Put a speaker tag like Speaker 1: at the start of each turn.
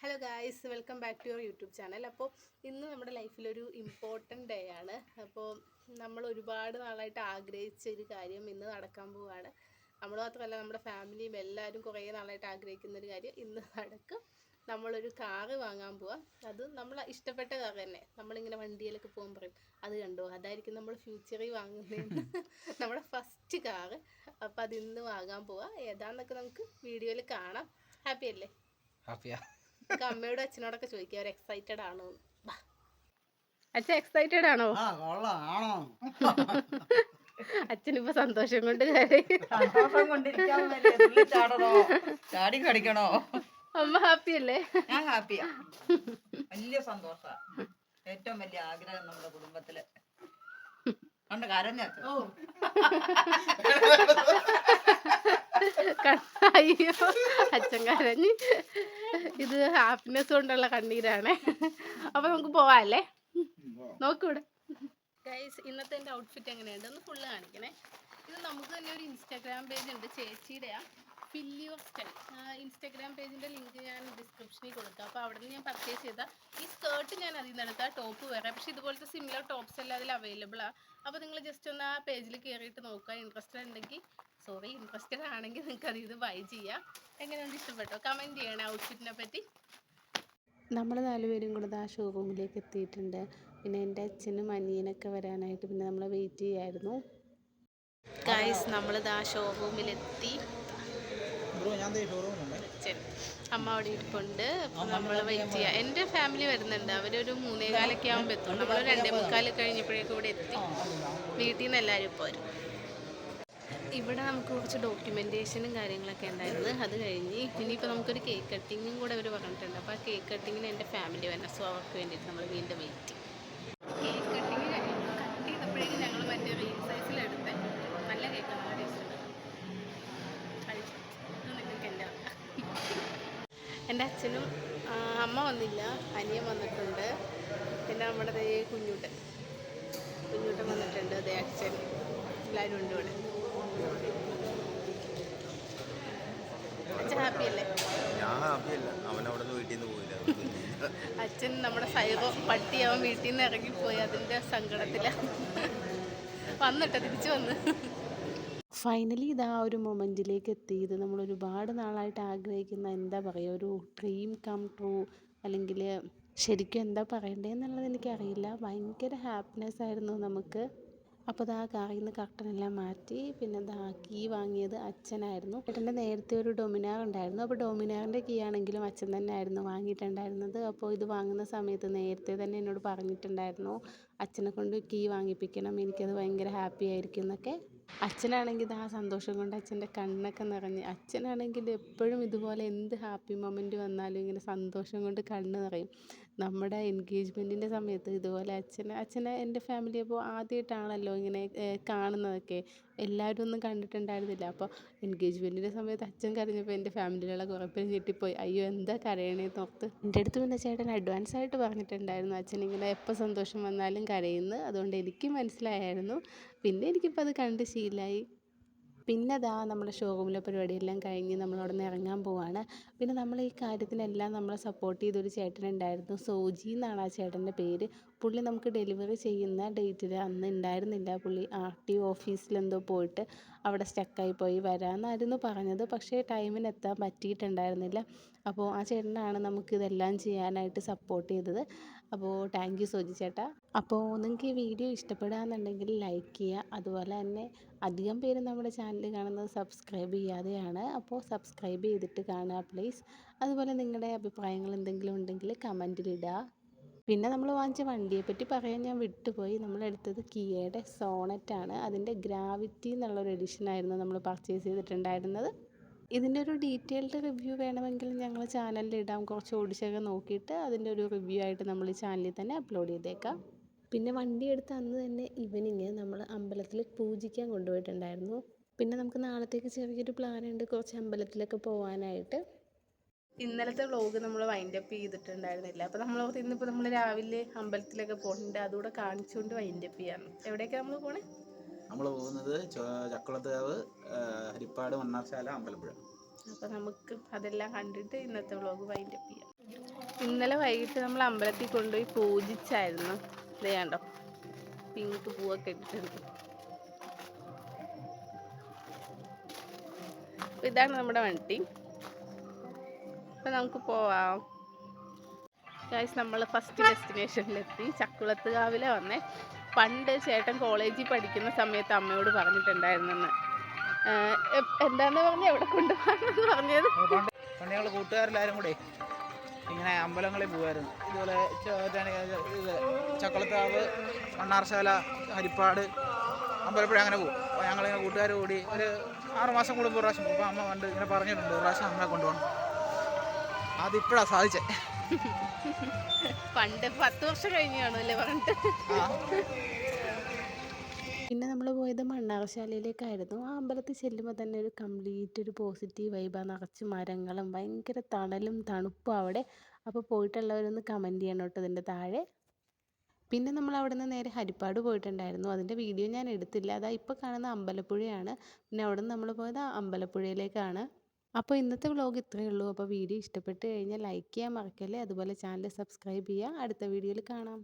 Speaker 1: Hello guys, welcome back to your YouTube channel. അപ്പോൾ ഇന്ന് നമ്മുടെ ലൈഫിലൊരു ഇമ്പോർട്ടൻ്റ് ഡേ ആണ്. അപ്പോൾ നമ്മൾ ഒരുപാട് നാളായിട്ട് ആഗ്രഹിച്ച ഒരു കാര്യം ഇന്ന് നടക്കാൻ പോവുകയാണ്. നമ്മൾ മാത്രമല്ല, നമ്മുടെ ഫാമിലിയും എല്ലാവരും കുറേ നാളായിട്ട് ആഗ്രഹിക്കുന്നൊരു കാര്യം ഇന്ന് നടക്കും. നമ്മളൊരു കാറ് വാങ്ങാൻ പോവാം. അത് നമ്മൾ ഇഷ്ടപ്പെട്ട കാറ് തന്നെ. നമ്മളിങ്ങനെ വണ്ടിയിലൊക്കെ പോകുമ്പോൾ പറയും, അത് കണ്ടോ, അതായിരിക്കും നമ്മൾ ഫ്യൂച്ചറിൽ വാങ്ങുന്നതെന്ന്. നമ്മുടെ ഫസ്റ്റ് കാറ്. അപ്പോൾ അതിന്ന് വാങ്ങാൻ പോവാം. ഏതാന്നൊക്കെ നമുക്ക് വീഡിയോയിൽ കാണാം. ഹാപ്പി അല്ലേ?
Speaker 2: ഹാപ്പിയാ.
Speaker 1: അമ്മയോടും അച്ഛനോടൊക്കെ ചോദിക്കുക, അവർ എക്സൈറ്റഡ് ആണോ? അച്ഛൻ എക്സൈറ്റഡ് ആണോ? അച്ഛനിപ്പോ സന്തോഷം കൊണ്ട്
Speaker 3: ചാടി കളിക്കണോ?
Speaker 1: അമ്മ ഹാപ്പി അല്ലേ?
Speaker 3: ഞാൻ ഹാപ്പിയാ. വലിയ സന്തോഷ. ഏറ്റവും വലിയ ആഗ്രഹം നമ്മുടെ കുടുംബത്തില് കണ്ട് കരഞ്ഞ.
Speaker 1: അയ്യോ, അച്ഛൻ കരഞ്ഞ്. ഇത് ഹാപ്പിനെസ് കൊണ്ടുള്ള കണ്ണീരാണേ. അപ്പൊ നമുക്ക് പോവാല്ലേ? നോക്കൂടെ ഗൈസ്, ഇന്നത്തെ എൻ്റെ ഔട്ട്ഫിറ്റ് എങ്ങനെയുണ്ട് ഒന്ന് ഫുള്ള് കാണിക്കണേ. ഇത് നമുക്ക് തന്നെ ഒരു ഇൻസ്റ്റാഗ്രാം പേജ് ഉണ്ട്, ചേച്ചിയുടെയാ, ഫിൽ യുവർ സ്റ്റൈൽ. ഇൻസ്റ്റാഗ്രാം പേജിൻ്റെ ലിങ്ക് ഞാൻ ഡിസ്ക്രിപ്ഷനിൽ കൊടുക്കാം. അപ്പോൾ അവിടെ നിന്ന് ഞാൻ പർച്ചേസ് ചെയ്ത ഈ സ്കേർട്ട് ഞാൻ അതിൽ നിന്ന് എടുത്താൽ ടോപ്പ് വേറെ, പക്ഷേ ഇതുപോലത്തെ സിമിലർ ടോപ്സ് എല്ലാം അതിൽ അവൈലബിളാണ്. അപ്പോൾ നിങ്ങൾ ജസ്റ്റ് ഒന്ന് ആ പേജിൽ കയറിയിട്ട് നോക്കുക. ഇൻട്രസ്റ്റഡ് ആണെങ്കിൽ നിങ്ങൾക്ക് അതിൽ ഇത് ബൈ ചെയ്യാം. എങ്ങനെയുണ്ട്, ഇഷ്ടപ്പെട്ടോ? കമൻറ്റ് ചെയ്യണേ ഔട്ട്ഫിറ്റിനെ പറ്റി. നമ്മൾ 4 പേരും കൂടെ ആ ഷോറൂമിലേക്ക് എത്തിയിട്ടുണ്ട്. പിന്നെ എൻ്റെ അച്ഛനും അനിയനൊക്കെ വരാനായിട്ട് പിന്നെ നമ്മൾ വെയിറ്റ് ചെയ്യായിരുന്നു. ഗൈസ്, നമ്മളിത് ആ ഷോറൂമിലെത്തി. അമ്മ അവിടെ ഇരിപ്പുണ്ട്. അപ്പം നമ്മൾ വെയിറ്റ് ചെയ്യാം. എൻ്റെ ഫാമിലി വരുന്നുണ്ട്. അവരൊരു 3:15 ആകുമ്പോൾ എത്തും. നമ്മൾ 2:45 കഴിഞ്ഞപ്പോഴേക്കും ഇവിടെ എത്തി. വീട്ടിൽ നിന്ന് എല്ലാവരും ഇപ്പോൾ വരും. ഇവിടെ നമുക്ക് കുറച്ച് ഡോക്യുമെൻറ്റേഷനും കാര്യങ്ങളൊക്കെ ഉണ്ടായിരുന്നു. അത് കഴിഞ്ഞ് ഇനിയിപ്പോൾ നമുക്കൊരു കേക്ക് കട്ടിങ്ങും കൂടെ അവർ പറഞ്ഞിട്ടുണ്ട്. അപ്പോൾ ആ കേക്ക് കട്ടിങ്ങിന് എൻ്റെ ഫാമിലി വരണം. സോ അവർക്ക് വേണ്ടിയിട്ട് നമ്മൾ വീണ്ടും വെയിറ്റ്. കേക്ക് കട്ടിങ് കട്ട് ചെയ്തപ്പോഴേക്കും ഞങ്ങൾ മറ്റേ റിയൽ സൈസിലെടുത്ത് നല്ല കേക്ക്, നല്ല ടേസ്റ്റ് ഉണ്ട്. എൻ്റെ അച്ഛനും അമ്മ വന്നില്ല, അനിയൻ വന്നിട്ടുണ്ട്. പിന്നെ നമ്മുടെ കുഞ്ഞൂട്ടൻ വന്നിട്ടുണ്ട്. അതേ അച്ഛൻ, എല്ലാവരും ഉണ്ട് ഇവിടെ. അച്ഛൻ ഹാപ്പി അല്ലേ?
Speaker 2: ഞാൻ ഹാപ്പിയല്ല, അവൻ അവിടെ നിന്ന് വീട്ടിൽ നിന്ന് പോയില്ല.
Speaker 1: അച്ഛൻ നമ്മുടെ സൈറോ പട്ടി അവൻ വീട്ടിൽ നിന്ന് ഇറങ്ങിപ്പോയി, അതിൻ്റെ സങ്കടത്തിലാണ്. വന്നിട്ട് തിരിച്ചു വന്ന് ഫൈനലി ഇതാ ഒരു മൊമെൻറ്റിലേക്ക് എത്തി. ഇത് നമ്മൾ ഒരുപാട് നാളായിട്ട് ആഗ്രഹിക്കുന്ന, എന്താ പറയുക, ഒരു ഡ്രീം കം ട്രൂ, അല്ലെങ്കിൽ ശരിക്കും എന്താ പറയണ്ടതെന്നുള്ളത് എനിക്കറിയില്ല. ഭയങ്കര ഹാപ്പിനെസ് ആയിരുന്നു നമുക്ക്. അപ്പോൾ ഇതാ കാറിൽ നിന്ന് കർട്ടനെല്ലാം മാറ്റി. പിന്നെ ഇതാ കീ വാങ്ങിയത് അച്ഛനായിരുന്നു. ഏട്ടൻ്റെ നേരത്തെ ഒരു ഡൊമിനാർ ഉണ്ടായിരുന്നു. അപ്പോൾ ഡൊമിനാറിൻ്റെ കീ ആണെങ്കിലും അച്ഛൻ തന്നെ ആയിരുന്നു വാങ്ങിയിട്ടുണ്ടായിരുന്നത്. അപ്പോൾ ഇത് വാങ്ങുന്ന സമയത്ത് നേരത്തെ തന്നെ എന്നോട് പറഞ്ഞിട്ടുണ്ടായിരുന്നു, അച്ഛനെ കൊണ്ട് കീ വാങ്ങിപ്പിക്കണം, എനിക്കത് ഭയങ്കര ഹാപ്പി ആയിരിക്കും എന്നൊക്കെ. അച്ഛനാണെങ്കിൽ ഇത് ആ സന്തോഷം കൊണ്ട് അച്ഛൻ്റെ കണ്ണൊക്കെ നിറഞ്ഞ്. അച്ഛനാണെങ്കിൽ എപ്പോഴും ഇതുപോലെ എന്ത് ഹാപ്പി മൊമെൻറ്റ് വന്നാലും ഇങ്ങനെ സന്തോഷം കൊണ്ട് കണ്ണ് നിറയും. നമ്മുടെ എൻഗേജ്മെൻറ്റിൻ്റെ സമയത്ത് ഇതുപോലെ അച്ഛനെ എൻ്റെ ഫാമിലി അപ്പോൾ ആദ്യമായിട്ടാണല്ലോ ഇങ്ങനെ കാണുന്നതൊക്കെ. എല്ലാവരും ഒന്നും കണ്ടിട്ടുണ്ടായിരുന്നില്ല. അപ്പോൾ എൻഗേജ്മെൻറ്റിൻ്റെ സമയത്ത് അച്ഛൻ കരഞ്ഞപ്പോൾ എൻ്റെ ഫാമിലിയിലുള്ള കുറേ പേര് ഞെട്ടിപ്പോയി. അയ്യോ, എന്താ കരയണേന്ന് ഓർത്ത്. എൻ്റെ അടുത്ത് പിന്നെ ചേട്ടൻ അഡ്വാൻസ് ആയിട്ട് പറഞ്ഞിട്ടുണ്ടായിരുന്നു, അച്ഛനിങ്ങനെ എപ്പോൾ സന്തോഷം വന്നാലും കരയുന്നു. അതുകൊണ്ട് എനിക്ക് മനസ്സിലായായിരുന്നു. പിന്നെ എനിക്കിപ്പോൾ അത് കണ്ട് ശീലമായി. പിന്നെ അതാ നമ്മുടെ ഷോറൂമിലെ പരിപാടിയെല്ലാം കഴിഞ്ഞ് നമ്മളവിടെ നിന്ന് ഇറങ്ങാൻ പോവാണ്. പിന്നെ നമ്മൾ ഈ കാര്യത്തിനെല്ലാം നമ്മളെ സപ്പോർട്ട് ചെയ്തൊരു ചേട്ടനുണ്ടായിരുന്നു. സോജി എന്നാണ് ആ ചേട്ടൻ്റെ പേര്. പുള്ളി നമുക്ക് ഡെലിവറി ചെയ്യുന്ന ഡേറ്റിൽ അന്ന് ഉണ്ടായിരുന്നില്ല. പുള്ളി RTO ഓഫീസിലെന്തോ പോയിട്ട് അവിടെ സ്റ്റക്കായി പോയി. വരാമെന്നായിരുന്നു പറഞ്ഞത്, പക്ഷേ ടൈമിന് എത്താൻ പറ്റിയിട്ടുണ്ടായിരുന്നില്ല. അപ്പോൾ ആ ചേട്ടനാണ് നമുക്കിതെല്ലാം ചെയ്യാനായിട്ട് സപ്പോർട്ട് ചെയ്തത്. അപ്പോൾ താങ്ക് യു സോജി ചേട്ടാ. അപ്പോൾ നിങ്ങൾക്ക് ഈ വീഡിയോ ഇഷ്ടപ്പെടുകയാണെന്നുണ്ടെങ്കിൽ ലൈക്ക് ചെയ്യുക. അതുപോലെ തന്നെ അധികം പേര് നമ്മുടെ ചാനൽ കാണുന്നത് സബ്സ്ക്രൈബ് ചെയ്യാതെയാണ്. അപ്പോൾ സബ്സ്ക്രൈബ് ചെയ്തിട്ട് കാണുക പ്ലീസ്. അതുപോലെ നിങ്ങളുടെ അഭിപ്രായങ്ങൾ എന്തെങ്കിലും ഉണ്ടെങ്കിൽ കമൻറ്റിലിടുക. പിന്നെ നമ്മൾ വാങ്ങിച്ച വണ്ടിയെപ്പറ്റി പറയാൻ ഞാൻ വിട്ടുപോയി. നമ്മളെടുത്തത് കിയയുടെ സോണറ്റാണ്. അതിൻ്റെ ഗ്രാവിറ്റി എന്നുള്ളൊരു എഡിഷനായിരുന്നു നമ്മൾ പർച്ചേസ് ചെയ്തിട്ടുണ്ടായിരുന്നത്. ഇതിൻ്റെ ഒരു ഡീറ്റെയിൽഡ് റിവ്യൂ വേണമെങ്കിൽ ഞങ്ങൾ ചാനലിൽ ഇടാം. കുറച്ച് ഓടിച്ചൊക്കെ നോക്കിയിട്ട് അതിൻ്റെ ഒരു റിവ്യൂ ആയിട്ട് നമ്മൾ ഈ ചാനലിൽ തന്നെ അപ്ലോഡ് ചെയ്തേക്കാം. പിന്നെ വണ്ടി എടുത്ത് അന്ന് തന്നെ ഈവനിങ് നമ്മൾ അമ്പലത്തിൽ പൂജിക്കാൻ കൊണ്ടുപോയിട്ടുണ്ടായിരുന്നു. പിന്നെ നമുക്ക് നാളത്തേക്ക് ചെറിയൊരു പ്ലാനുണ്ട്, കുറച്ച് അമ്പലത്തിലൊക്കെ പോകാനായിട്ട്. ഇന്നലത്തെ വ്ളോഗ് നമ്മൾ വൈൻഡപ്പ് ചെയ്തിട്ടുണ്ടായിരുന്നില്ല. അപ്പോൾ നമ്മൾ ഇന്നിപ്പോൾ നമ്മൾ രാവിലെ അമ്പലത്തിലൊക്കെ പോകുന്നുണ്ട്. അതുകൂടെ കാണിച്ചുകൊണ്ട് വൈൻഡപ്പ് ചെയ്യാം. എവിടേക്കാണ് നമ്മൾ പോണേ?
Speaker 2: നമ്മൾ പോകുന്നത് ചക്കുളത്തുകാവ്, ഹരിപ്പാട്, മണ്ണാർശാല, അമ്പലപ്പുഴ.
Speaker 1: അപ്പോൾ നമുക്ക് അതെല്ലാം കണ്ടിട്ട് ഇന്നത്തെ വ്ളോഗ് വൈൻഡപ്പ് ചെയ്യാം. ഇന്നലെ വൈകിട്ട് നമ്മൾ അമ്പലത്തിൽ കൊണ്ടുപോയി പൂജിച്ചായിരുന്നു. ഇത് കണ്ടോ, പിങ്ക് പൂവൊക്കെ ഇട്ടിട്ടുണ്ട്. അപ്പോൾ ഇതാണ് നമ്മുടെ വണ്ടി. അപ്പോൾ നമുക്ക് പോവാം. ഗൈസ്, നമ്മൾ ഫസ്റ്റ് ഡെസ്റ്റിനേഷനിലെത്തി. ചക്കുളത്തുകാവിലെ വന്നേ. പണ്ട് ചേട്ടൻ കോളേജിൽ പഠിക്കുന്ന സമയത്ത് അമ്മയോട് പറഞ്ഞിട്ടുണ്ടായിരുന്നെന്ന്. എന്താന്ന് പറഞ്ഞ എവിടെ കൊണ്ടുപോകാന്ന് പറഞ്ഞത്.
Speaker 2: പണ്ട് ഞങ്ങൾ കൂട്ടുകാരെല്ലാവരും കൂടെ ഇങ്ങനെ അമ്പലങ്ങളിൽ പോകുമായിരുന്നു. ഇതുപോലെ ചക്കുളത്തുകാവ്, മണ്ണാർശാല, ഹരിപ്പാട്, അമ്പലപ്പുഴ അങ്ങനെ പോകും. അപ്പോൾ ഞങ്ങളിങ്ങനെ കൂട്ടുകാർ കൂടി ഒരു 6 മാസം കൂടുമ്പോൾ ഒരു പ്രാവശ്യം. അപ്പോൾ അമ്മ പണ്ട് ഇങ്ങനെ പറഞ്ഞിട്ടുണ്ട് ഒരു പ്രാവശ്യം നമ്മളെ കൊണ്ടുപോകണം. അതിപ്പോഴാണ് സാധിച്ചേ.
Speaker 1: പണ്ട് 10 വർഷം കഴിഞ്ഞ് കാണുമല്ലേ പറഞ്ഞിട്ട്. പിന്നെ നമ്മൾ പോയത് മണ്ണാർശാലയിലേക്കായിരുന്നു. ആ അമ്പലത്തിൽ ചെല്ലുമ്പോൾ തന്നെ ഒരു കംപ്ലീറ്റ് ഒരു പോസിറ്റീവ് വൈബാണ്. നിറച്ച് മരങ്ങളും ഭയങ്കര തണലും തണുപ്പും അവിടെ. അപ്പോൾ പോയിട്ടുള്ളവരൊന്ന് കമൻറ്റ് ചെയ്യണം കേട്ടോ ഇതിൻ്റെ താഴെ. പിന്നെ നമ്മൾ അവിടെ നിന്ന് നേരെ ഹരിപ്പാട് പോയിട്ടുണ്ടായിരുന്നു. അതിൻ്റെ വീഡിയോ ഞാൻ എടുത്തില്ല. അതാ ഇപ്പോൾ കാണുന്ന അമ്പലപ്പുഴയാണ്. പിന്നെ അവിടെ നിന്ന് നമ്മൾ പോയത് അമ്പലപ്പുഴയിലേക്കാണ്. അപ്പോൾ ഇന്നത്തെ വ്ലോഗ് ഇത്രയേ ഉള്ളൂ. അപ്പോൾ വീഡിയോ ഇഷ്ടപ്പെട്ട് കഴിഞ്ഞാൽ ലൈക്ക് ചെയ്യാൻ മറക്കല്ലേ. അതുപോലെ ചാനൽ സബ്സ്ക്രൈബ് ചെയ്യുക. അടുത്ത വീഡിയോയിൽ കാണാം.